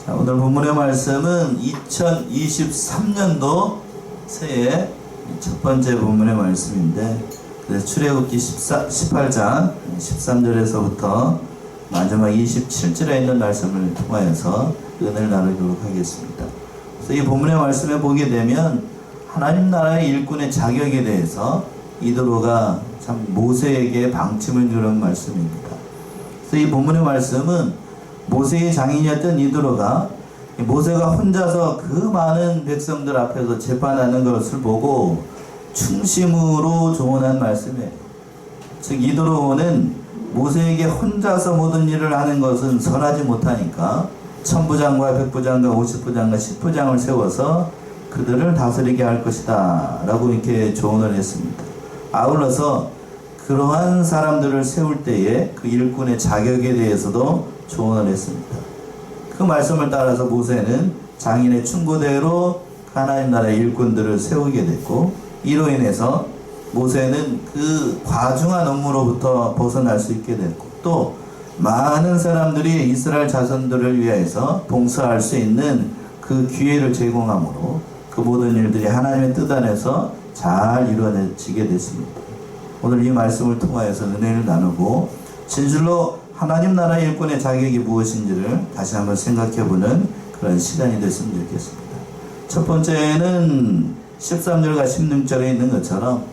자, 오늘 본문의 말씀은 2023년도 새해 첫 번째 본문의 말씀인데, 출애굽기 18장 13절에서부터 마지막 27절에 있는 말씀을 통하여서 은혜를 나누도록 하겠습니다. 그래서 이 본문의 말씀에 보게 되면 하나님 나라의 일꾼의 자격에 대해서 이도로가 참 모세에게 방침을 주는 말씀입니다. 그래서 이 본문의 말씀은 모세의 장인이었던 이도로가 모세가 혼자서 그 많은 백성들 앞에서 재판하는 것을 보고 충심으로 조언한 말씀이에요. 즉 이도로는 모세에게 혼자서 모든 일을 하는 것은 선하지 못하니까 천부장과 백부장과 오십부장과 십부장을 세워서 그들을 다스리게 할 것이다 라고 이렇게 조언을 했습니다. 아울러서 그러한 사람들을 세울 때에 그 일꾼의 자격에 대해서도 조언을 했습니다. 그 말씀을 따라서 모세는 장인의 충고대로 하나님 나라의 일꾼들을 세우게 됐고, 이로 인해서 모세는 그 과중한 업무로부터 벗어날 수 있게 됐고, 또 많은 사람들이 이스라엘 자손들을 위해서 봉사할 수 있는 그 기회를 제공함으로 그 모든 일들이 하나님의 뜻 안에서 잘 이루어지게 됐습니다. 오늘 이 말씀을 통하여서 은혜를 나누고 진실로 하나님 나라의 일꾼의 자격이 무엇인지를 다시 한번 생각해보는 그런 시간이 됐으면 좋겠습니다. 첫 번째는 13절과 16절에 있는 것처럼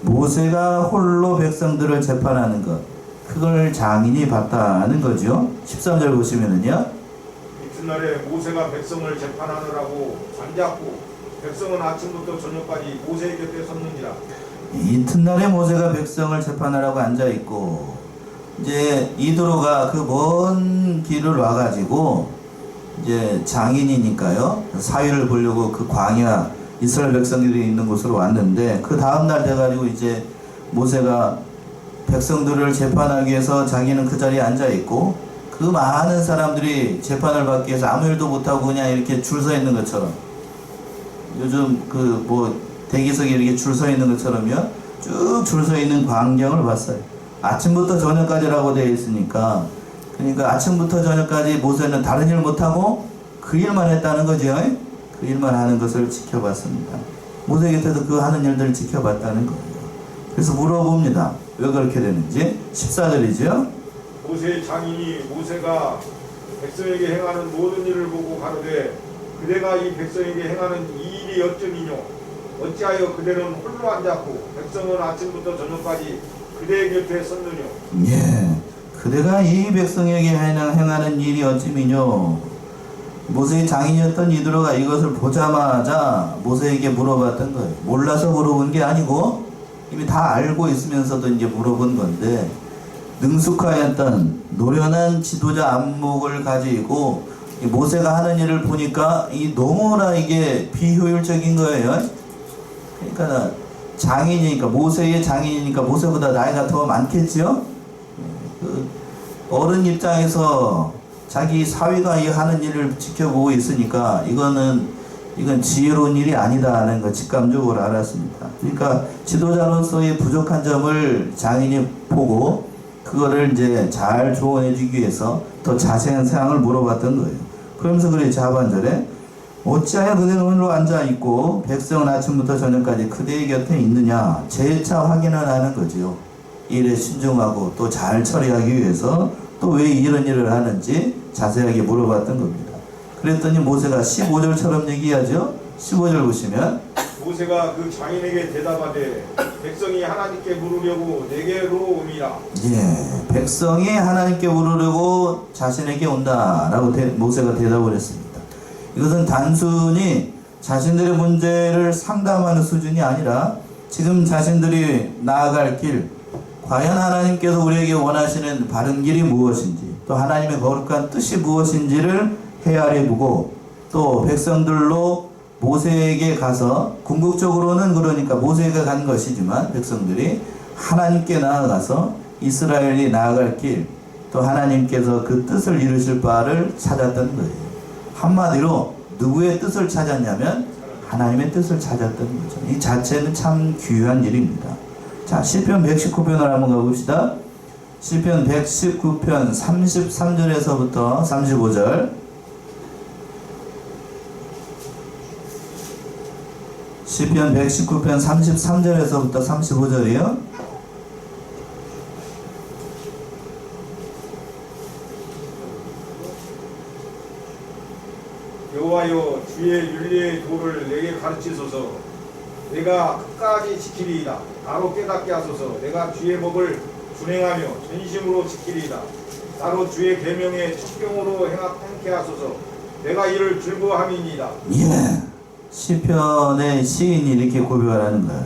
모세가 홀로 백성들을 재판하는 것, 그걸 장인이 봤다는 거죠. 13절 보시면은요, 이튿날에 모세가 백성을 재판하느라고 잠잤고 백성은 아침부터 저녁까지 모세 곁에 섰느니라. 이튿날에 모세가 백성을 재판하라고 앉아있고, 이제 이도로가 그 먼 길을 와가지고 이제 장인이니까요, 사위를 보려고 그 광야 이스라엘 백성들이 있는 곳으로 왔는데, 그 다음날 돼가지고 이제 모세가 백성들을 재판하기 위해서 자기는 그 자리에 앉아있고, 그 많은 사람들이 재판을 받기 위해서 아무 일도 못하고 그냥 이렇게 줄 서 있는 것처럼, 요즘 그 뭐 대기석에 이렇게 줄 서 있는 것처럼요, 쭉 줄 서 있는 광경을 봤어요. 아침부터 저녁까지라고 되어 있으니까, 그러니까 아침부터 저녁까지 모세는 다른 일 못하고 그 일만 했다는 거죠. 그 일만 하는 것을 지켜봤습니다. 모세 곁에서 그 하는 일들을 지켜봤다는 거예요. 그래서 물어봅니다. 왜 그렇게 되는지. 14절이죠. 모세의 장인이 모세가 백성에게 행하는 모든 일을 보고 가로되 그대가 이 백성에게 행하는 이 일이 어쩌니뇨. 어찌하여 그대는 홀로 앉았고 백성은 아침부터 저녁까지 그대의 곁에 섰느뇨. 예, 그대가 이 백성에게 행하는 일이 어찌미뇨. 모세의 장인이었던 이도로가 이것을 보자마자 모세에게 물어봤던 거예요. 몰라서 물어본 게 아니고 이미 다 알고 있으면서도 이제 물어본 건데, 능숙하였던 노련한 지도자 안목을 가지고 모세가 하는 일을 보니까 너무나 이게 비효율적인 거예요. 그러니까 장인이니까, 모세의 장인이니까 모세보다 나이가 더 많겠지요. 그 어른 입장에서 자기 사위가 이 하는 일을 지켜보고 있으니까 이건 지혜로운 일이 아니다라는 걸 직감적으로 알았습니다. 그러니까 지도자로서의 부족한 점을 장인이 보고 그거를 이제 잘 조언해 주기 위해서 더 자세한 사항을 물어봤던 거예요. 그러면서 그래, 하반절에 어찌하여 그대는 홀로 앉아있고 백성은 아침부터 저녁까지 그대의 곁에 있느냐, 재차 확인을 하는 거지요. 일에 신중하고 또 잘 처리하기 위해서 또 왜 이런 일을 하는지 자세하게 물어봤던 겁니다. 그랬더니 모세가 15절처럼 얘기하죠. 15절 보시면 모세가 그 장인에게 대답하되 백성이 하나님께 물으려고 내게로 오니라. 예, 백성이 하나님께 물으려고 자신에게 온다라고 모세가 대답을 했습니다. 이것은 단순히 자신들의 문제를 상담하는 수준이 아니라 지금 자신들이 나아갈 길, 과연 하나님께서 우리에게 원하시는 바른 길이 무엇인지, 또 하나님의 거룩한 뜻이 무엇인지를 헤아려보고, 또 백성들로 모세에게 가서, 궁극적으로는 그러니까 모세가 간 것이지만 백성들이 하나님께 나아가서 이스라엘이 나아갈 길, 또 하나님께서 그 뜻을 이루실 바를 찾았던 거예요. 한마디로 누구의 뜻을 찾았냐면 하나님의 뜻을 찾았던 거죠. 이 자체는 참 귀한 일입니다. 자, 시편 119편을 한번 가봅시다. 시편 119편 33절에서부터 35절. 시편 119편 33절에서부터 35절이요. 여호와여 주의 윤리의 도를 내게 가르치소서. 내가 끝까지 지키리이다. 나로 깨닫게 하소서. 내가 주의 법을 준행하며 전심으로 지키리이다. 나로 주의 계명의 첩경으로 행케 하소서. 내가 이를 즐거워함이니이다. 예, 시편의 시인이 이렇게 고백을 하는 거예요.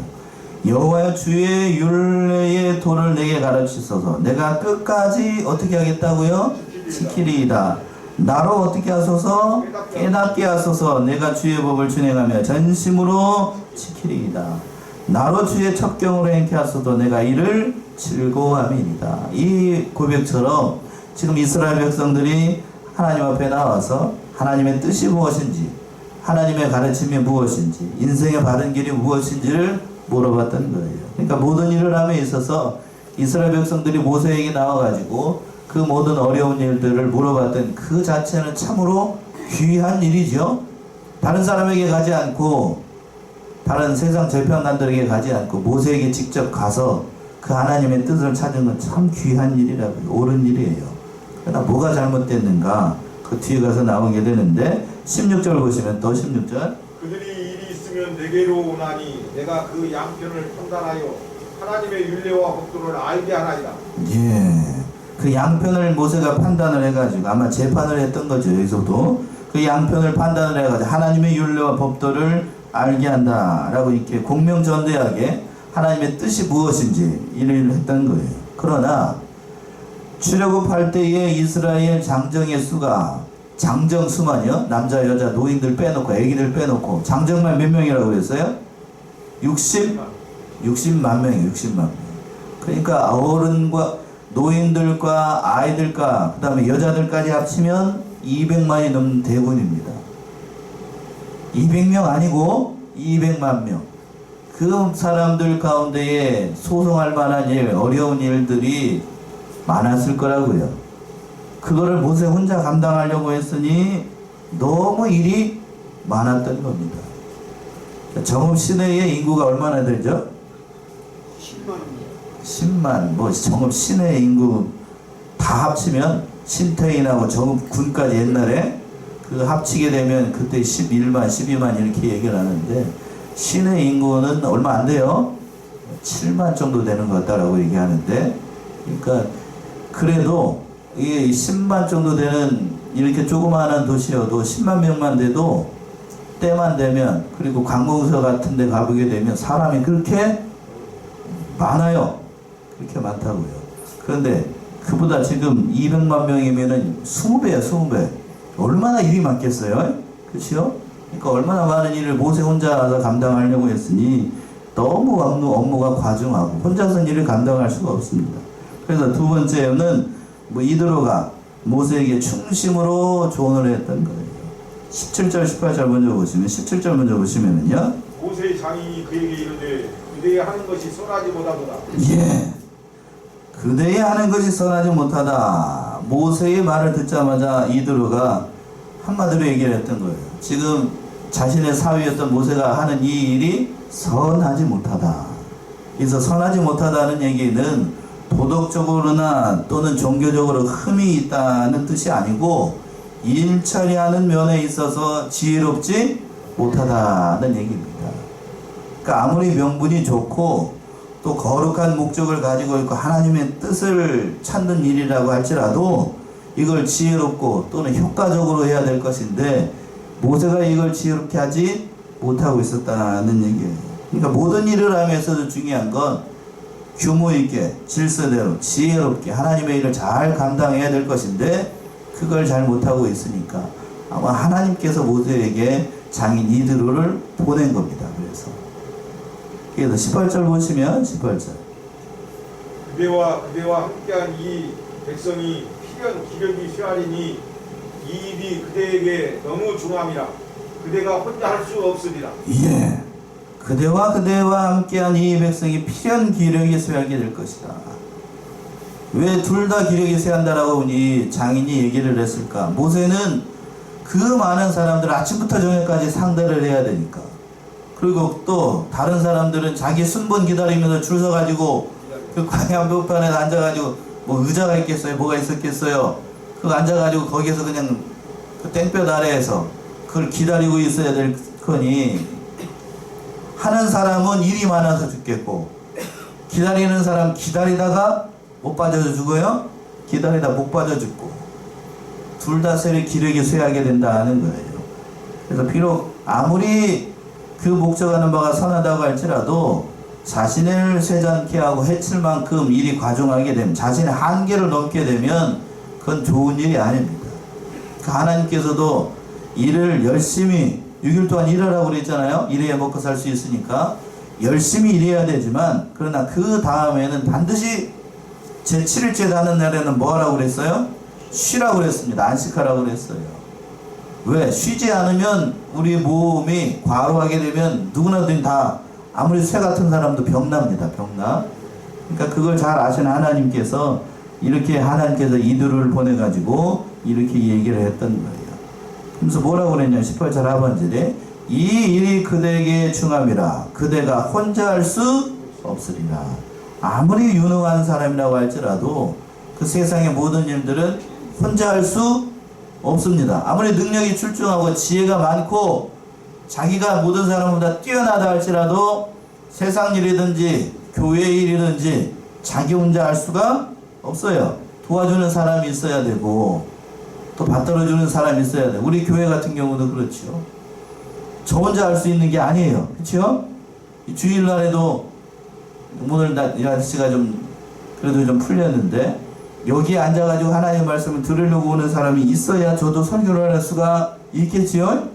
여호와여 주의 율례의 도를 내게 가르치소서. 내가 끝까지 어떻게 하겠다고요? 지키리이다. 나로 어떻게 하소서? 깨닫게 하소서. 내가 주의 법을 준행하며 전심으로 지키리이다. 나로 주의 첩경으로 행케 하소서. 내가 이를 즐거워함이니이다. 이 고백처럼 지금 이스라엘 백성들이 하나님 앞에 나와서 하나님의 뜻이 무엇인지, 하나님의 가르침이 무엇인지, 인생의 바른 길이 무엇인지를 물어봤던 거예요. 그러니까 모든 일을 함에 있어서 이스라엘 백성들이 모세에게 나와가지고 그 모든 어려운 일들을 물어봤던 그 자체는 참으로 귀한 일이죠. 다른 사람에게 가지 않고, 다른 세상 재판관들에게 가지 않고 모세에게 직접 가서 그 하나님의 뜻을 찾은 건 참 귀한 일이라고요. 옳은 일이에요. 그러나 뭐가 잘못됐는가? 그 뒤에 가서 나오게 되는데 16절 보시면 또 16절. 그들이 일이 있으면 내게로 오나니 내가 그 양편을 판단하여 하나님의 율례와 법도를 알게 하나이다. 예, 그 양편을 모세가 판단을 해가지고 아마 재판을 했던 거죠. 여기서도 그 양편을 판단을 해가지고 하나님의 율례와 법도를 알게 한다라고 이렇게 공명전대하게 하나님의 뜻이 무엇인지 일을 했던 거예요. 그러나 출애굽할 때에 이스라엘 장정의 수가, 장정 수만요, 남자 여자 노인들 빼놓고 애기들 빼놓고 장정만 몇 명이라고 그랬어요? 60만 명이에요. 60만 명. 그러니까 어른과 노인들과 아이들과 그 다음에 여자들까지 합치면 200만이 넘는 대군입니다. 200명 아니고 200만 명. 그 사람들 가운데에 소송할 만한 일, 어려운 일들이 많았을 거라고요. 그거를 모세 혼자 감당하려고 했으니 너무 일이 많았던 겁니다. 정읍 시내의 인구가 얼마나 되죠? 10만. 뭐 정읍 시내 인구 다 합치면 신태인하고 정읍 군까지 옛날에 그 합치게 되면 그때 11만, 12만 이렇게 얘기를 하는데 시내 인구는 얼마 안 돼요. 7만 정도 되는 것 같다라고 얘기하는데, 그러니까 그래도 이 10만 정도 되는 이렇게 조그마한 도시여도 10만 명만 돼도 때만 되면, 그리고 관공서 같은 데 가보게 되면 사람이 그렇게 많아요. 그렇게 많다고요. 그런데 그보다 지금 200만 명이면은 20배야, 20배. 얼마나 일이 많겠어요? 그렇죠? 그러니까 얼마나 많은 일을 모세 혼자서 감당하려고 했으니 너무 업무가 과중하고 혼자서 일을 감당할 수가 없습니다. 그래서 두 번째는 뭐 이드로가 모세에게 충심으로 조언을 했던 거예요. 17절 18절 먼저 보시면, 17절 먼저 보시면은요, 모세의 장인이 그에게 이르되 그대의 하는 것이 선하지 못하도다. 예, 그대의 하는 것이 선하지 못하다. 모세의 말을 듣자마자 이드로가 한마디로 얘기를 했던 거예요. 지금 자신의 사위였던 모세가 하는 이 일이 선하지 못하다. 그래서 선하지 못하다는 얘기는 도덕적으로나 또는 종교적으로 흠이 있다는 뜻이 아니고 일 처리하는 면에 있어서 지혜롭지 못하다는 얘기입니다. 그러니까 아무리 명분이 좋고 또 거룩한 목적을 가지고 있고 하나님의 뜻을 찾는 일이라고 할지라도 이걸 지혜롭고 또는 효과적으로 해야 될 것인데 모세가 이걸 지혜롭게 하지 못하고 있었다는 얘기예요. 그러니까 모든 일을 하면서도 중요한 건 규모 있게 질서대로 지혜롭게 하나님의 일을 잘 감당해야 될 것인데 그걸 잘 못하고 있으니까 아마 하나님께서 모세에게 장인 이드로를 보낸 겁니다. 그래서 18절 보시면 18절. 그대와 함께한 이 백성이 필연 기력이 쇠하리니 이 일이 그대에게 너무 중함이라 그대가 혼자 할 수 없으리라. 예, 그대와 함께한 이 백성이 필연 기력이 쇠하게 될 것이다. 왜 둘 다 기력이 쇠한다라고 이 장인이 얘기를 했을까? 모세는 그 많은 사람들 아침부터 저녁까지 상대를 해야 되니까 그리고 또 다른 사람들은 자기 순번 기다리면서 줄 서가지고 그 광야 한복판에 앉아가지고 뭐 의자가 있겠어요? 뭐가 있었겠어요? 그 앉아가지고 거기에서 그냥 그 땡볕 아래에서 그걸 기다리고 있어야 될 거니, 하는 사람은 일이 많아서 죽겠고, 기다리는 사람 기다리다가 못 빠져서 죽어요? 기다리다 못 빠져 죽고, 둘 다 세례 기력이 쇠하게 된다는 거예요. 그래서 비록 아무리 그 목적하는 바가 선하다고 할지라도 자신을 쇠잔케 하고 해칠 만큼 일이 과중하게 되면, 자신의 한계를 넘게 되면 그건 좋은 일이 아닙니다. 그 하나님께서도 일을 열심히 6일 동안 일하라고 그랬잖아요. 일해야 먹고 살 수 있으니까 열심히 일해야 되지만, 그러나 그 다음에는 반드시 제7일째 다는 날에는 뭐 하라고 그랬어요? 쉬라고 그랬습니다. 안식하라고 그랬어요. 왜? 쉬지 않으면 우리 몸이 과로하게 되면 누구나든 다, 아무리 쇠 같은 사람도 병납니다. 병나. 그러니까 그걸 잘 아시는 하나님께서 이렇게 하나님께서 이들을 보내가지고 이렇게 얘기를 했던 거예요. 그래서 뭐라고 그랬냐? 18절 하반절에 이 일이 그대에게 중함이라 그대가 혼자 할 수 없으리라. 아무리 유능한 사람이라고 할지라도 그 세상의 모든 일들은 혼자 할 수 없습니다. 아무리 능력이 출중하고 지혜가 많고 자기가 모든 사람보다 뛰어나다 할지라도 세상 일이든지 교회 일이든지 자기 혼자 할 수가 없어요. 도와주는 사람이 있어야 되고 또 받들어주는 사람이 있어야 돼요. 우리 교회 같은 경우도 그렇죠. 저 혼자 할 수 있는 게 아니에요. 그렇죠? 주일날에도 오늘 이 아저씨가 좀 그래도 좀 풀렸는데, 여기에 앉아가지고 하나님의 말씀을 들으려고 오는 사람이 있어야 저도 설교를 할 수가 있겠지요?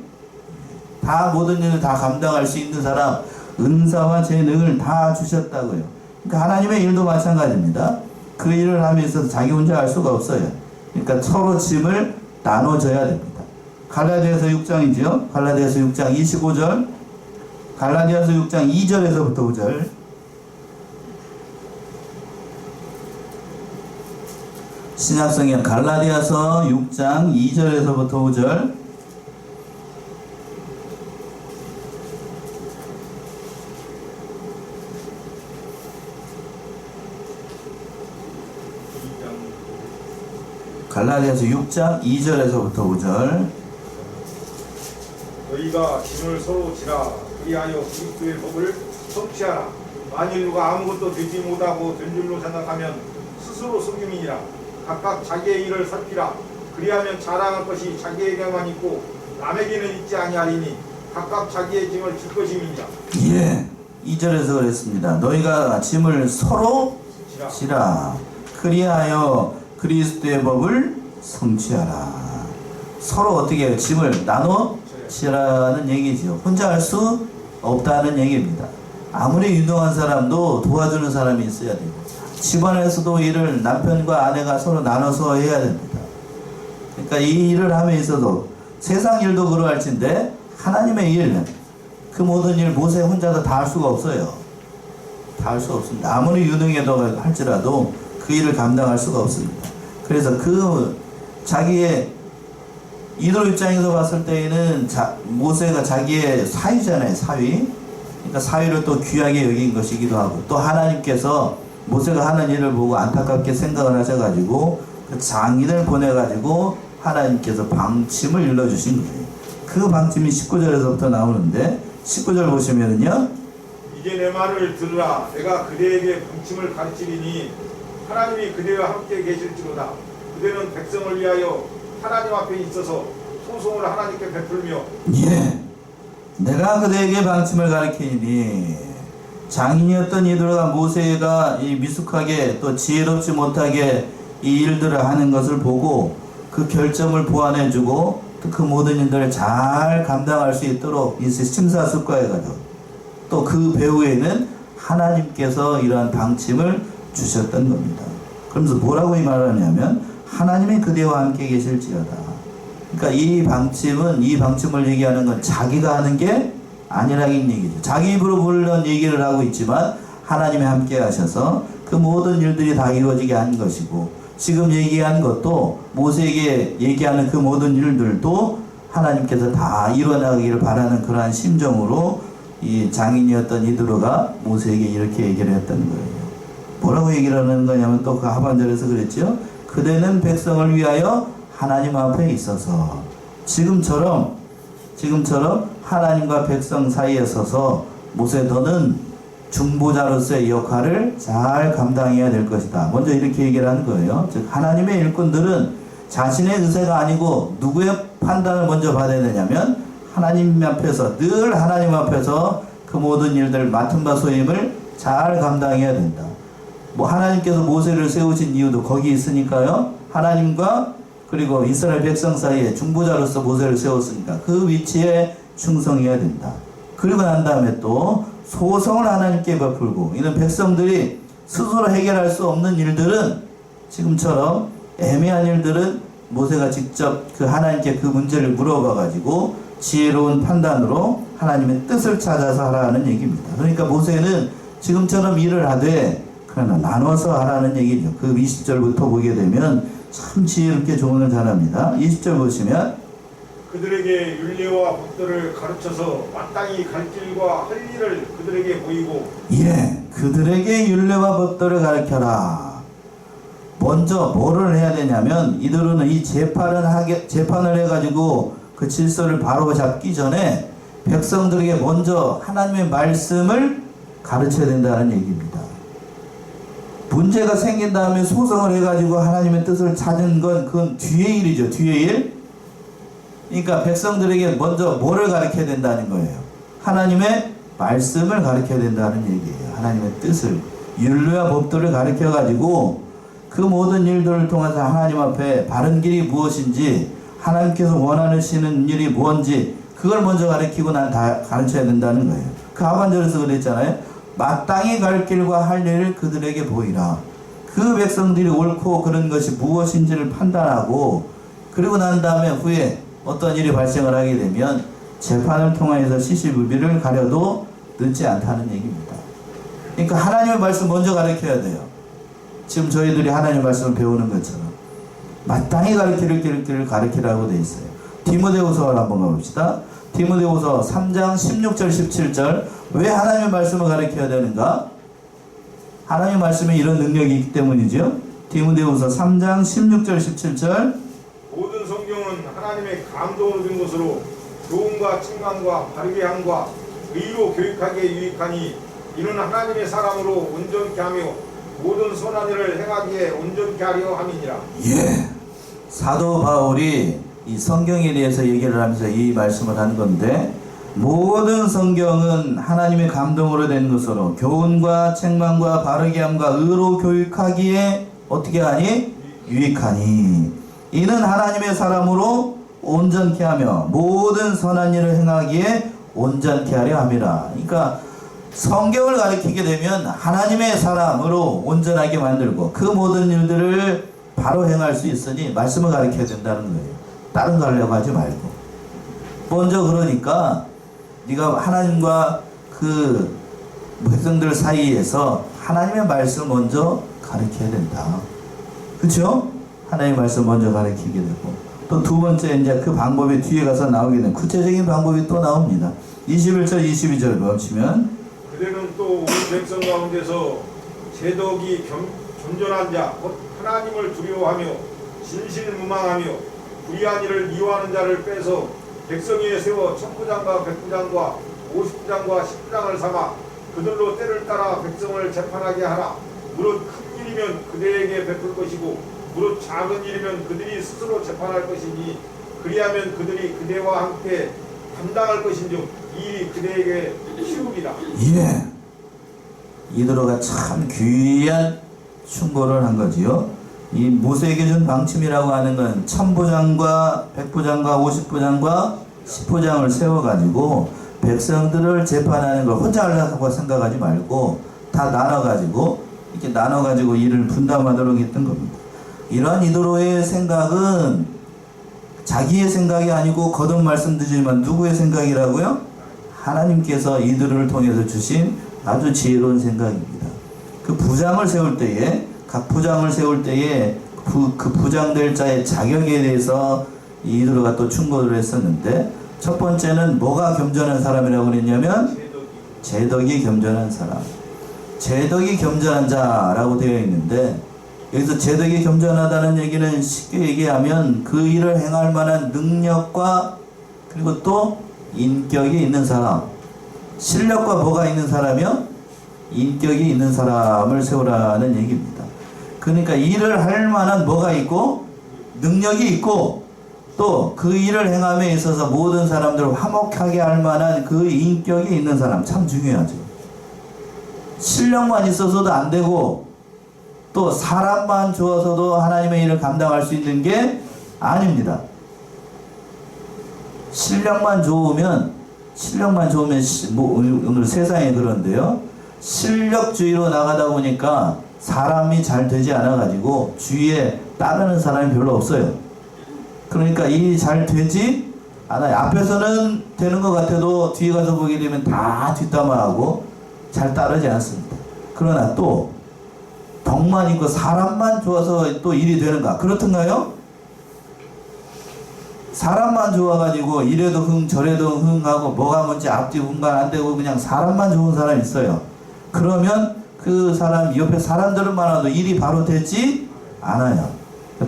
다 모든 일을 다 감당할 수 있는 사람, 은사와 재능을 다 주셨다고요. 그러니까 하나님의 일도 마찬가지입니다. 그 일을 하면서 자기 혼자 할 수가 없어요. 그러니까 서로 짐을 나눠줘야 됩니다. 갈라디아서 6장이죠. 갈라디아서 6장 25절, 갈라디아서 6장 2절에서부터 5절. 신약성경 갈라디아서 6장 2절에서부터 5절. 갈라디아서 6장 2절에서부터 5절. 너희가 짐을 서로 지라. 그리하여 그리스도의 법을 성취하라. 만일 누가 아무것도 되지 못하고 된 줄로 생각하면 스스로 속임이니라. 각각 자기의 일을 살피라. 그리하면 자랑할 것이 자기에게만 있고 남에게는 있지 아니하리니 각각 자기의 짐을 질 것임이니라. 예, 2절에서 그랬습니다. 너희가 짐을 서로 지라. 그리하여 그리스도의 법을 성취하라. 서로 어떻게 해요? 짐을 나눠 지라는 얘기죠. 혼자 할 수 없다는 얘기입니다. 아무리 유능한 사람도 도와주는 사람이 있어야 돼요. 집안에서도 일을 남편과 아내가 서로 나눠서 해야 됩니다. 그러니까 이 일을 함에 있어도 세상 일도 그러할진데 하나님의 일, 그 모든 일 모세 혼자서 다 할 수가 없어요. 다 할 수 없습니다. 아무리 유능해도 할지라도 그 일을 감당할 수가 없습니다. 그래서 그 자기의 이들 입장에서 봤을 때에는 모세가 자기의 사위잖아요. 사위. 그러니까 사위를 또 귀하게 여긴 것이기도 하고, 또 하나님께서 모세가 하는 일을 보고 안타깝게 생각을 하셔가지고 그 장인을 보내가지고 하나님께서 방침을 일러주신 거예요. 그 방침이 19절에서부터 나오는데, 19절 보시면은요, 이제 내 말을 들으라. 내가 그대에게 방침을 가르치리니 하나님이 그대와 함께 계실지로다. 그대는 백성을 위하여 하나님 앞에 있어서 소송을 하나님께 베풀며, 예, 내가 그대에게 방침을 가르치니, 장인이었던 이들과 모세가 이 미숙하게 또 지혜롭지 못하게 이 일들을 하는 것을 보고 그 결점을 보완해주고 또 그 모든 일들을 잘 감당할 수 있도록 심사숙고해가지고 또 그 배후에는 하나님께서 이러한 방침을 주셨던 겁니다. 그러면서 뭐라고 이 말을 하냐면 하나님이 그대와 함께 계실지어다. 그러니까 이 방침을 얘기하는 건 자기가 하는 게 아니라는 얘기죠. 자기 입으로 물론 얘기를 하고 있지만 하나님이 함께 하셔서 그 모든 일들이 다 이루어지게 한 것이고, 지금 얘기한 것도 모세에게 얘기하는 그 모든 일들도 하나님께서 다 이뤄나가기를 바라는 그러한 심정으로 이 장인이었던 이드로가 모세에게 이렇게 얘기를 했다는 거예요. 뭐라고 얘기를 하는 거냐면 또 그 하반절에서 그랬죠. 그대는 백성을 위하여 하나님 앞에 있어서 지금처럼 하나님과 백성 사이에 서서 모세 너는 중보자로서의 역할을 잘 감당해야 될 것이다. 먼저 이렇게 얘기를 하는 거예요. 즉 하나님의 일꾼들은 자신의 의사가 아니고 누구의 판단을 먼저 받아야 되냐면 하나님 앞에서 늘 하나님 앞에서 그 모든 일들을 맡은 바 소임을 잘 감당해야 된다. 뭐 하나님께서 모세를 세우신 이유도 거기 있으니까요. 하나님과 그리고 이스라엘 백성 사이에 중보자로서 모세를 세웠으니까 그 위치에 충성해야 된다. 그리고 난 다음에 또 소송을 하나님께 베풀고 이는 백성들이 스스로 해결할 수 없는 일들은 지금처럼 애매한 일들은 모세가 직접 그 하나님께 그 문제를 물어봐 가지고 지혜로운 판단으로 하나님의 뜻을 찾아서 하라는 얘기입니다. 그러니까 모세는 지금처럼 일을 하되 그러나 나눠서 하라는 얘기죠. 그 20절부터 보게 되면 참 지혜롭게 조언을 잘합니다. 20절 보시면 그들에게 율례와 법도를 가르쳐서 마땅히 갈 길과 할 일을 그들에게 보이고 그들에게 율례와 법도를 가르쳐라. 먼저 뭐를 해야 되냐면 이들은 이 재판을 해가지고 그 질서를 바로 잡기 전에 백성들에게 먼저 하나님의 말씀을 가르쳐야 된다는 얘기입니다. 문제가 생긴 다음에 소송을 해가지고 하나님의 뜻을 찾은 건 그건 뒤의 일이죠. 뒤의 일. 그러니까 백성들에게 먼저 뭐를 가르쳐야 된다는 거예요. 하나님의 말씀을 가르쳐야 된다는 얘기예요. 하나님의 뜻을 율례와 법도를 가르쳐가지고 그 모든 일들을 통해서 하나님 앞에 바른 길이 무엇인지 하나님께서 원하시는 일이 뭔지 그걸 먼저 가르치고 난 다 가르쳐야 된다는 거예요. 그 하반절에서 그랬잖아요. 마땅히 갈 길과 할 일을 그들에게 보이라. 그 백성들이 옳고 그런 것이 무엇인지를 판단하고 그리고 난 다음에 후에 어떤 일이 발생을 하게 되면 재판을 통해서 시시비비를 가려도 늦지 않다는 얘기입니다. 그러니까 하나님의 말씀 먼저 가르쳐야 돼요. 지금 저희들이 하나님의 말씀을 배우는 것처럼 마땅히 가르칠 길을 가르치라고 되어 있어요. 디모데후서를 한번 가봅시다. 디모데후서 3장 16절 17절 왜 하나님의 말씀을 가르쳐야 되는가? 하나님의 말씀에 이런 능력이 있기 때문이죠. 디모데후서 3장 16절 17절 모든 성경은 하나님의 감동으로 된 것으로 교훈과 책망과 바르게 함과 의로 교육하기에 유익하니 이는 하나님의 사람으로 온전케 하며 모든 선한 일을 행하기에 온전케 하려 함이니라. 사도 바울이 이 성경에 대해서 얘기를 하면서 이 말씀을 하는 건데 모든 성경은 하나님의 감동으로 된 것으로 교훈과 책망과 바르게 함과 의로 교육하기에 어떻게 하니? 유익하니 이는 하나님의 사람으로 온전케 하며 모든 선한 일을 행하기에 온전케 하려 함이라. 그러니까 성경을 가르치게 되면 하나님의 사람으로 온전하게 만들고 그 모든 일들을 바로 행할 수 있으니 말씀을 가르쳐야 된다는 거예요. 다른 거 하려고 하지 말고 먼저 그러니까 네가 하나님과 그 백성들 사이에서 하나님의 말씀을 먼저 가르쳐야 된다. 그렇죠? 하나님의 말씀 먼저 가르치게 되고 또 두 번째 이제 그 방법이 뒤에 가서 나오게 되는 구체적인 방법이 또 나옵니다. 21절 22절 보시면 그대는 또 우리 백성 가운데서 제덕이 겸손한 자 곧 하나님을 두려워하며 진실무망하며 불의한 일을 미워하는 자를 빼서 백성 위에 세워 천부장과 백부장과 50부장과 10부장을 삼아 그들로 때를 따라 백성을 재판하게 하라. 무릇 큰 일이면 그들에게 베풀 것이고 무릇 작은 일이면 그들이 스스로 재판할 것이니 그리하면 그들이 그대와 함께 감당할 것인즉 이 일이 그대에게 쉬우리라. 이드로가 참 귀한 충고를 한 거지요. 이 모세에게 준 방침이라고 하는 건 천부장과 백부장과 50부장과 10부장을 세워가지고 백성들을 재판하는 걸 혼자 하려고 생각하지 말고 다 나눠가지고 이렇게 나눠가지고 일을 분담하도록 했던 겁니다. 이러한 이드로의 생각은 자기의 생각이 아니고 거듭 말씀드리지만 누구의 생각이라고요? 하나님께서 이드로를 통해서 주신 아주 지혜로운 생각입니다. 그 부장을 세울 때에 각 부장을 세울 때에 그 부장될 자의 자격에 대해서 이드로가 또 충고를 했었는데 첫 번째는 뭐가 겸손한 사람이라고 그랬냐면 제덕이 겸손한 사람. 제덕이 겸손한 자라고 되어 있는데, 여기서 제덕이 겸손하다는 얘기는 쉽게 얘기하면 그 일을 행할 만한 능력과 그리고 또 인격이 있는 사람. 실력과 뭐가 있는 사람이요? 인격이 있는 사람을 세우라는 얘기입니다. 그러니까 일을 할 만한 뭐가 있고 능력이 있고 또 그 일을 행함에 있어서 모든 사람들을 화목하게 할 만한 그 인격이 있는 사람. 참 중요하죠. 실력만 있어서도 안 되고 또 사람만 좋아서도 하나님의 일을 감당할 수 있는 게 아닙니다. 실력만 좋으면 오늘 세상에 그런데요, 실력주의로 나가다 보니까 사람이 잘 되지 않아 가지고 주위에 따르는 사람이 별로 없어요. 그러니까 일이 잘 되지 않아요. 앞에서는 되는 것 같아도 뒤에 가서 보게 되면 다 뒷담화하고 잘 따르지 않습니다. 그러나 또 덕만 있고 사람만 좋아서 또 일이 되는가? 그렇던가요? 사람만 좋아가지고 이래도 흥 저래도 흥 하고 뭐가 뭔지 앞뒤 분간 안 되고 그냥 사람만 좋은 사람이 있어요. 그러면 그 사람 옆에 사람들은 많아도 일이 바로 되지 않아요.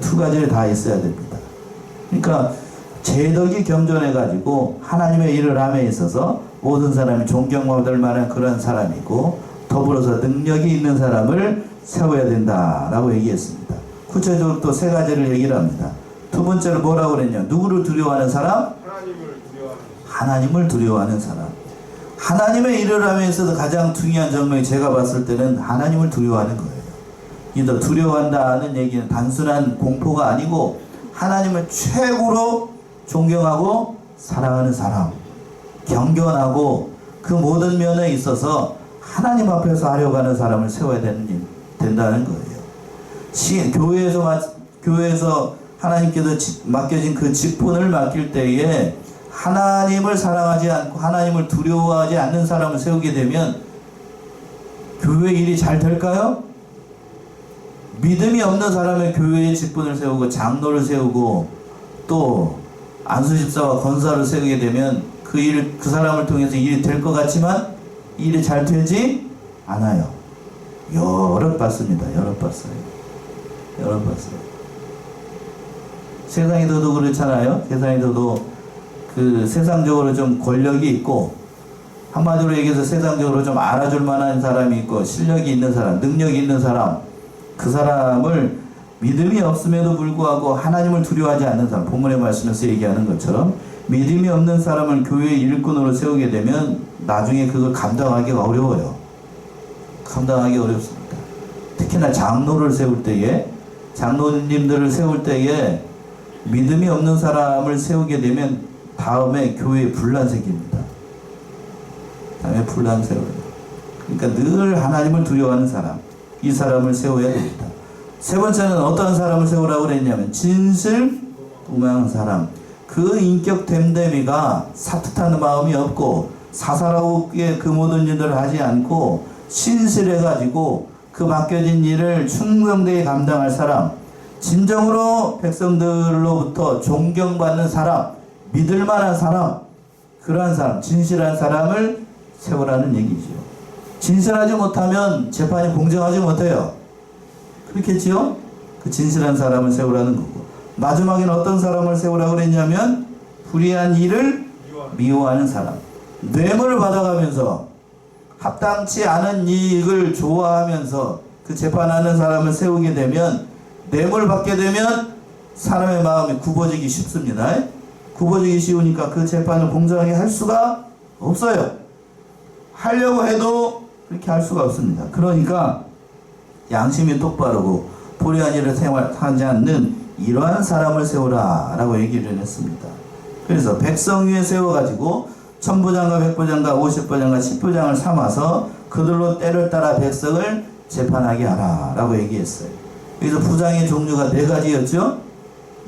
두 가지를 다 있어야 됩니다. 그러니까 제덕이 겸손해가지고 하나님의 일을 함에 있어서 모든 사람이 존경받을 만한 그런 사람이고 더불어서 능력이 있는 사람을 세워야 된다라고 얘기했습니다. 구체적으로 또 세 가지를 얘기를 합니다. 두 번째로 뭐라고 그랬냐? 누구를 두려워하는 사람? 하나님을 두려워하는 사람. 하나님의 일을 함에 있어서 가장 중요한 점이 제가 봤을 때는 하나님을 두려워하는 거예요. 이 두려워한다는 얘기는 단순한 공포가 아니고 하나님을 최고로 존경하고 사랑하는 사람, 경건하고 그 모든 면에 있어서 하나님 앞에서 하려고 하는 사람을 세워야 된다는 거예요. 교회에서 하나님께서 맡겨진 그 직분을 맡길 때에 하나님을 사랑하지 않고 하나님을 두려워하지 않는 사람을 세우게 되면 교회 일이 잘 될까요? 믿음이 없는 사람의 교회의 직분을 세우고 장로를 세우고 또 안수집사와 권사를 세우게 되면 그 사람을 통해서 일이 될 것 같지만 일이 잘 되지 않아요. 여러 봤습니다. 여러 봤어요. 세상에서도 그렇잖아요. 세상에서도 그 세상적으로 좀 권력이 있고 한마디로 얘기해서 세상적으로 좀 알아줄 만한 사람이 있고 실력이 있는 사람, 능력이 있는 사람, 그 사람을 믿음이 없음에도 불구하고 하나님을 두려워하지 않는 사람, 본문의 말씀에서 얘기하는 것처럼 믿음이 없는 사람을 교회의 일꾼으로 세우게 되면 나중에 그걸 감당하기가 어려워요. 감당하기 어렵습니다. 특히나 장로를 세울 때에, 장로님들을 세울 때에 믿음이 없는 사람을 세우게 되면 다음에 교회에 분란 생깁니다. 다음에 분란 세워요. 그러니까 늘 하나님을 두려워하는 사람, 이 사람을 세워야 됩니다. 세 번째는 어떤 사람을 세우라고 그랬냐면 진실 도망한 사람. 그 인격 됨됨이가 사특한 마음이 없고 사사롭게 그 모든 일들을 하지 않고 신실해가지고 그 맡겨진 일을 충성되게 감당할 사람, 진정으로 백성들로부터 존경받는 사람, 믿을만한 사람, 그러한 사람, 진실한 사람을 세우라는 얘기죠. 진실하지 못하면 재판이 공정하지 못해요. 그렇겠지요? 그 진실한 사람을 세우라는 거고, 마지막에는 어떤 사람을 세우라고 그랬냐면 불의한 일을 미워하는 사람. 뇌물을 받아가면서 합당치 않은 이익을 좋아하면서 그 재판하는 사람을 세우게 되면, 뇌물 받게 되면 사람의 마음이 굽어지기 쉽습니다. 굽어지기 쉬우니까 그 재판을 공정하게 할 수가 없어요. 하려고 해도 그렇게 할 수가 없습니다. 그러니까 양심이 똑바르고 불의한 일을 생활하지 않는 이러한 사람을 세우라 라고 얘기를 했습니다. 그래서 백성 위에 세워가지고 천부장과 백부장과 50부장과 10부장을 삼아서 그들로 때를 따라 백성을 재판하게 하라 라고 얘기했어요. 여기서 부장의 종류가 4가지였죠.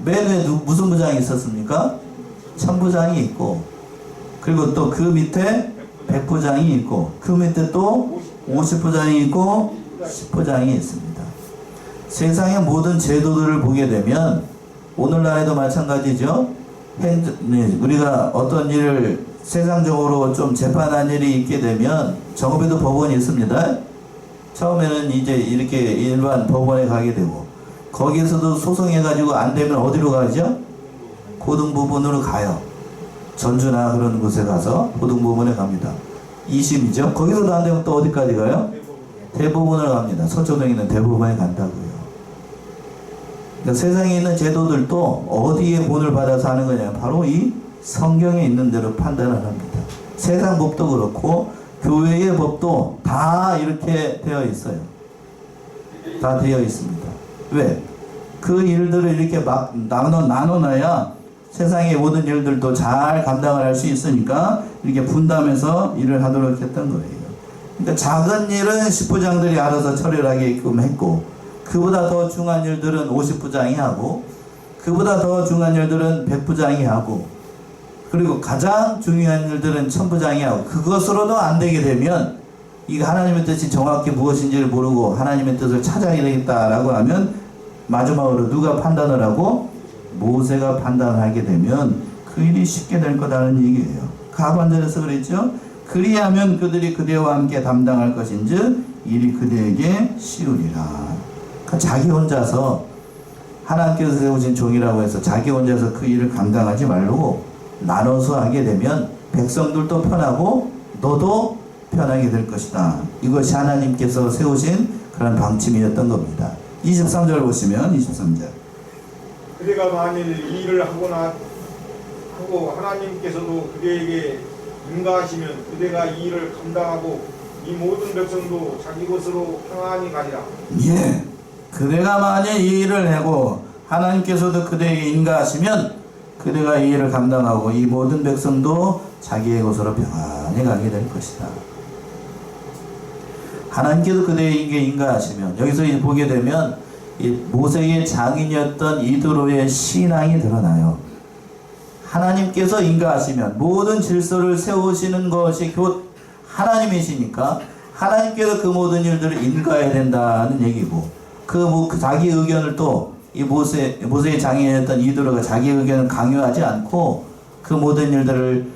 맨 위에 무슨 부장이 있었습니까? 천부장이 있고, 그리고 또 그 밑에 백부장이 있고, 그 밑에 또 50부장이 있고 10부장이 있습니다. 세상의 모든 제도들을 보게 되면 오늘날에도 마찬가지죠. 우리가 어떤 일을 세상적으로 좀 재판한 일이 있게 되면 정읍에도 법원이 있습니다. 처음에는 이제 이렇게 일반 법원에 가게 되고 거기에서도 소송해가지고 안 되면 어디로 가죠? 고등법원으로 가요. 전주나 그런 곳에 가서 고등법원에 갑니다. 2심이죠. 거기서도 안 되면 또 어디까지 가요? 대법원을 갑니다. 서초동에 있는 대법원에 간다고요. 그러니까 세상에 있는 제도들도 어디에 본을 받아서 하는 거냐? 바로 이 성경에 있는 대로 판단을 합니다. 세상 법도 그렇고 교회의 법도 다 이렇게 되어 있어요. 다 되어 있습니다. 왜? 그 일들을 이렇게 막 나눠놔야 세상의 모든 일들도 잘 감당을 할 수 있으니까 이렇게 분담해서 일을 하도록 했던 거예요. 그러니까 작은 일은 10부장들이 알아서 처리를 하게끔 했고 그보다 더 중요한 일들은 50부장이 하고 그보다 더 중요한 일들은 100부장이 하고 그리고 가장 중요한 일들은 1000부장이 하고 그것으로도 안 되게 되면 이거 하나님의 뜻이 정확히 무엇인지를 모르고 하나님의 뜻을 찾아야 되겠다라고 하면 마지막으로 누가 판단을 하고 모세가 판단하게 되면 그 일이 쉽게 될 거다는 얘기예요. 하반절에서 그랬죠. 그리하면 그들이 그대와 함께 담당할 것인즉 일이 그대에게 쉬우리라. 그러니까 자기 혼자서 하나님께서 세우신 종이라고 해서 자기 혼자서 그 일을 감당하지 말고 나눠서 하게 되면 백성들도 편하고 너도 편하게 될 것이다. 이것이 하나님께서 세우신 그런 방침이었던 겁니다. 23절 보시면 23절. 그대가 만일 이 일을 하고 하나님께서도 그대에게 인가하시면 그대가 이 일을 감당하고 이 모든 백성도 자기 것으로 평안히 가리라. 예. 그대가 만일 이 일을 하고 하나님께서도 그대에게 인가하시면 그대가 이 일을 감당하고 이 모든 백성도 자기의 곳으로 평안히 가게 될 것이다. 하나님께서 그대에게 인가하시면 여기서 이제 보게 되면 이 모세의 장인이었던 이드로의 신앙이 드러나요. 하나님께서 인가하시면 모든 질서를 세우시는 것이 곧 하나님이시니까 하나님께서 그 모든 일들을 인가해야 된다는 얘기고 그 자기 의견을 또 이 모세의 장인이었던 이드로가 자기 의견을 강요하지 않고 그 모든 일들을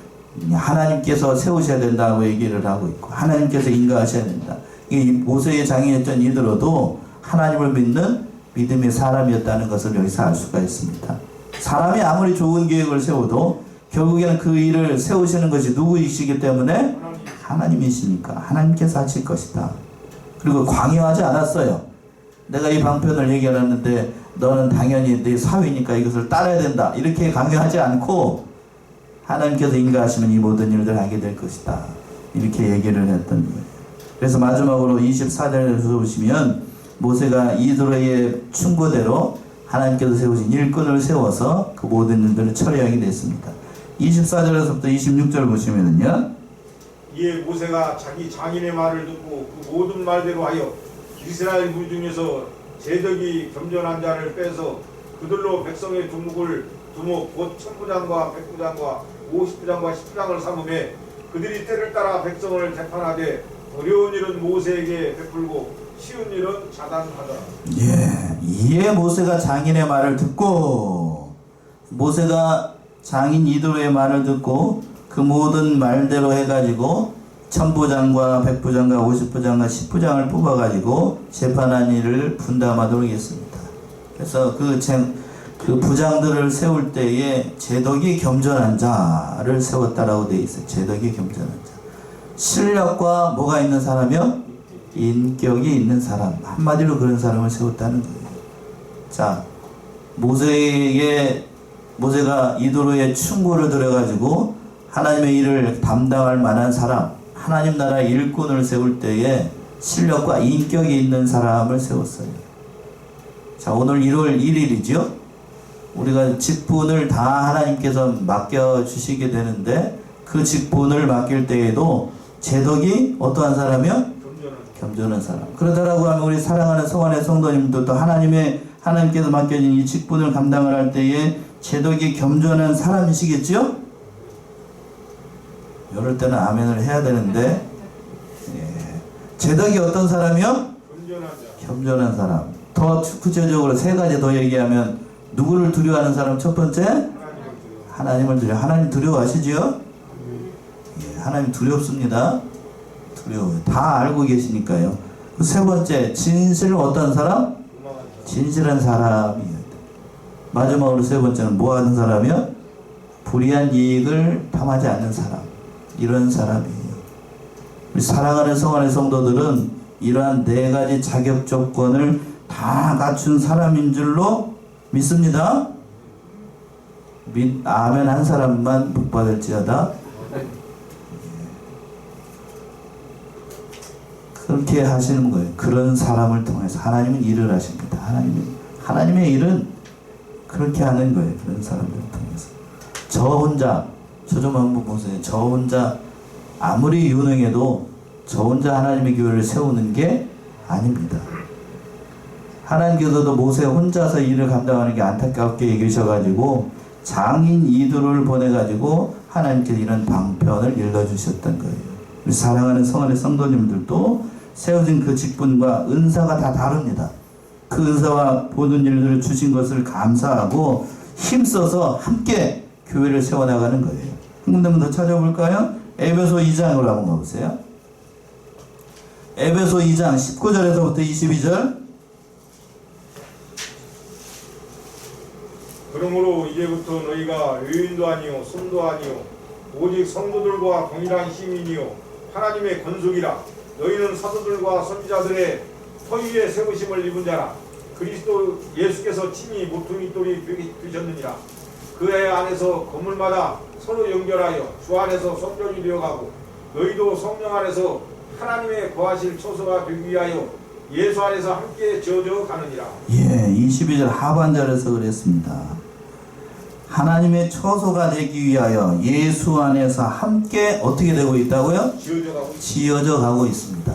하나님께서 세우셔야 된다고 얘기를 하고 있고 하나님께서 인가하셔야 된다. 이 모세의 장인이었던 이드로도 하나님을 믿는 믿음의 사람이었다는 것을 여기서 알 수가 있습니다. 사람이 아무리 좋은 계획을 세워도 결국에는 그 일을 세우시는 것이 누구이시기 때문에 하나님이시니까 하나님께서 하실 것이다. 그리고 강요하지 않았어요. 내가 이 방편을 얘기하는데 너는 당연히 네 사위니까 이것을 따라야 된다. 이렇게 강요하지 않고 하나님께서 인가하시면 이 모든 일들을 하게 될 것이다. 이렇게 얘기를 했던 거예요. 그래서 마지막으로 24절에서 보시면 모세가 이드로의 충고대로 하나님께서 세우신 일꾼을 세워서 그 모든 일들을 처리하게 됐습니다. 24절에서부터 26절 보시면은요. 이에 모세가 자기 장인의 말을 듣고 그 모든 말대로 하여 이스라엘 무 중에서 제덕이 겸손한 자를 빼서 그들로 백성의 두목 곧 1000부장과 100부장과 50부장과 10부장을 삼음해 그들이 때를 따라 백성을 재판하되 어려운 일은 모세에게 베풀고 쉬운 일은 자단하더라. 예, 이에 모세가 장인의 말을 듣고 모세가 장인 이드로의 말을 듣고 그 모든 말대로 해가지고 1000부장과 100부장과 50부장과 10부장을 뽑아가지고 재판한 일을 분담하도록 했습니다. 그래서 그 부장들을 세울 때에 제덕이 겸손한 자를 세웠다라고 되어 있어요. 제덕이 겸손한 자. 실력과 뭐가 있는 사람이요? 인격이 있는 사람. 한마디로 그런 사람을 세웠다는 거예요. 자, 모세가 이드로의 충고를 들어가지고 하나님의 일을 담당할 만한 사람, 하나님 나라 일꾼을 세울 때에 실력과 인격이 있는 사람을 세웠어요. 자, 오늘 1월 1일이죠. 우리가 직분을 다 하나님께서 맡겨주시게 되는데 그 직분을 맡길 때에도 제덕이 어떠한 사람이요? 겸손한 사람. 그러다라고 하면 우리 사랑하는 성원의 성도님들도 하나님께서 맡겨진 이 직분을 감당을 할 때에 제덕이 겸손한 사람이시겠죠? 이럴 때는 아멘을 해야 되는데 제덕이 어떤 사람이요? 겸손한 사람. 더 구체적으로 3가지 더 얘기하면 누구를 두려워하는 사람? 첫 번째 하나님 두려워하시죠? 예, 하나님 두렵습니다. 두려워요. 다 알고 계시니까요. 그 세 번째, 진실은 어떤 사람? 진실한 사람이에요. 마지막으로 세 번째는 뭐 하는 사람이요? 불의한 이익을 탐하지 않는 사람. 이런 사람이에요. 우리 사랑하는 성안의 성도들은 이러한 네 가지 자격 조건을 다 갖춘 사람인 줄로 믿습니다. 아멘 한 사람만 복 받을지어다. 그렇게 하시는 거예요. 그런 사람을 통해서 하나님은 일을 하십니다. 하나님의 일은 그렇게 하는 거예요. 그런 사람들을 통해서. 저 혼자, 저 좀 한번 보세요. 저 혼자 아무리 유능해도 저 혼자 하나님의 교회를 세우는 게 아닙니다. 하나님께서도 모세 혼자서 일을 감당하는 게 안타깝게 여기셔가지고 장인 이두를 보내가지고 하나님께서 이런 방편을 일러주셨던 거예요. 우리 사랑하는 성안의 성도님들도 세워진 그 직분과 은사가 다 다릅니다. 그 은사와 보는 일들을 주신 것을 감사하고 힘써서 함께 교회를 세워나가는 거예요. 한 군데만 더 찾아볼까요? 에베소 2장으로 한번 가보세요. 에베소 2장 19절에서부터 22절. 그러므로 이제부터 너희가 의인도 아니요 손도 아니요 오직 성도들과 동일한 시민이요 하나님의 권속이라. 너희는 사도들과 선지자들의 허위에 세우심을 입은 자라. 그리스도 예수께서 친히 모퉁이돌이 되셨느니라. 그의 안에서 건물마다 서로 연결하여 주 안에서 성전이 되어가고 너희도 성령 안에서 하나님의 거하실 처소가 되기 위하여 예수 안에서 함께 지어져 가느니라. 예, 22절 하반절에서 그랬습니다. 하나님의 처소가 되기 위하여 예수 안에서 함께 어떻게 되고 있다고요? 지어져 가고 있습니다.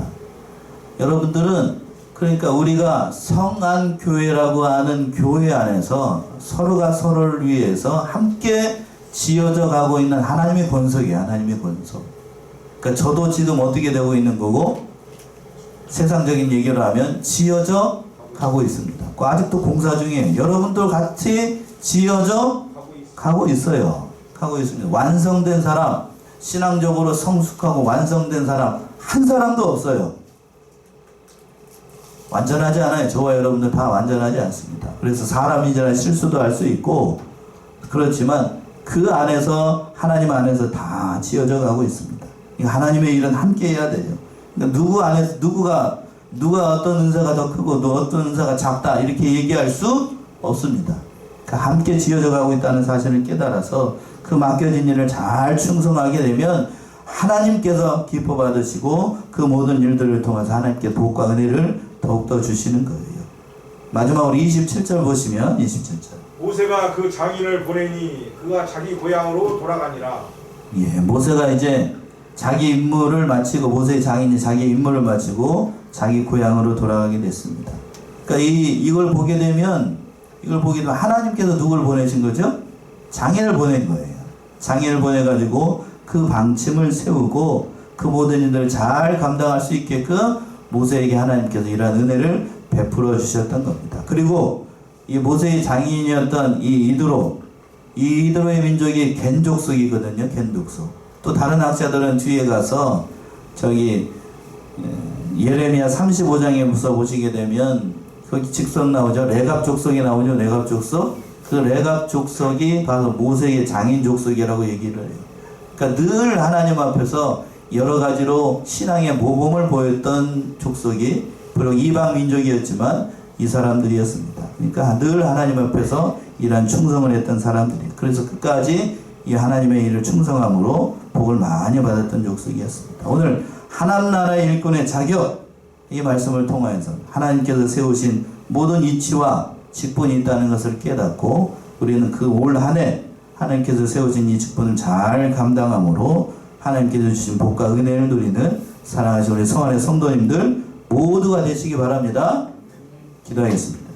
여러분들은 그러니까 우리가 성안교회라고 하는 교회 안에서 서로가 서로를 위해서 함께 지어져 가고 있는 하나님의 권속이에요. 하나님의 권속. 그러니까 저도 지금 어떻게 되고 있는 거고 세상적인 얘기를 하면 지어져 가고 있습니다. 아직도 공사 중이에요. 여러분들 같이 지어져 가고 있어요. 가고 있습니다. 완성된 사람, 신앙적으로 성숙하고 완성된 사람 한 사람도 없어요. 완전하지 않아요. 저와 여러분들 다 완전하지 않습니다. 그래서 사람이잖아요. 실수도 할 수 있고 그렇지만 그 안에서 하나님 안에서 다 지어져 가고 있습니다. 하나님의 일은 함께 해야 돼요. 그러니까 누구 안에서 누가 어떤 은사가 더 크고 또 어떤 은사가 작다 이렇게 얘기할 수 없습니다. 그러니까 함께 지어져 가고 있다는 사실을 깨달아서 그 맡겨진 일을 잘 충성하게 되면 하나님께서 기뻐 받으시고 그 모든 일들을 통해서 하나님께 복과 은혜를 더욱더 주시는 거예요. 마지막으로 27절 보시면 27절. 모세가 그 장인을 보내니 그가 자기 고향으로 돌아가니라. 예, 모세가 이제 자기 임무를 마치고 모세의 장인이 자기 임무를 마치고 자기 고향으로 돌아가게 됐습니다. 그러니까 이걸 보게 되면 하나님께서 누굴 보내신 거죠? 장인을 보낸 거예요. 장인을 보내가지고 그 방침을 세우고 그 모든 일들을 잘 감당할 수 있게끔 모세에게 하나님께서 이러한 은혜를 베풀어 주셨던 겁니다. 그리고 이 모세의 장인이었던 이 이드로의 민족이 겐족속이거든요. 겐족속. 또 다른 학자들은 뒤에 가서 예레미야 35장에 보시게 되면 거기 직선 나오죠. 레갑 족속이 나오죠. 레갑 족속. 그 레갑 족속이 바로 모세의 장인 족속이라고 얘기를 해요. 그러니까 늘 하나님 앞에서 여러 가지로 신앙의 모범을 보였던 족속이 비록 이방 민족이었지만 이 사람들이었습니다. 그러니까 늘 하나님 앞에서 이러한 충성을 했던 사람들이에요. 그래서 끝까지 이 하나님의 일을 충성함으로 복을 많이 받았던 족속이었습니다. 오늘 하나님나라의 일꾼의 자격, 이 말씀을 통하여서 하나님께서 세우신 모든 이치와 직분이 있다는 것을 깨닫고 우리는 그 올 한 해 하나님께서 세우신 이 직분을 잘 감당함으로 하나님께서 주신 복과 은혜를 누리는 사랑하신 우리 성안의 성도님들 모두가 되시기 바랍니다. 기도하겠습니다.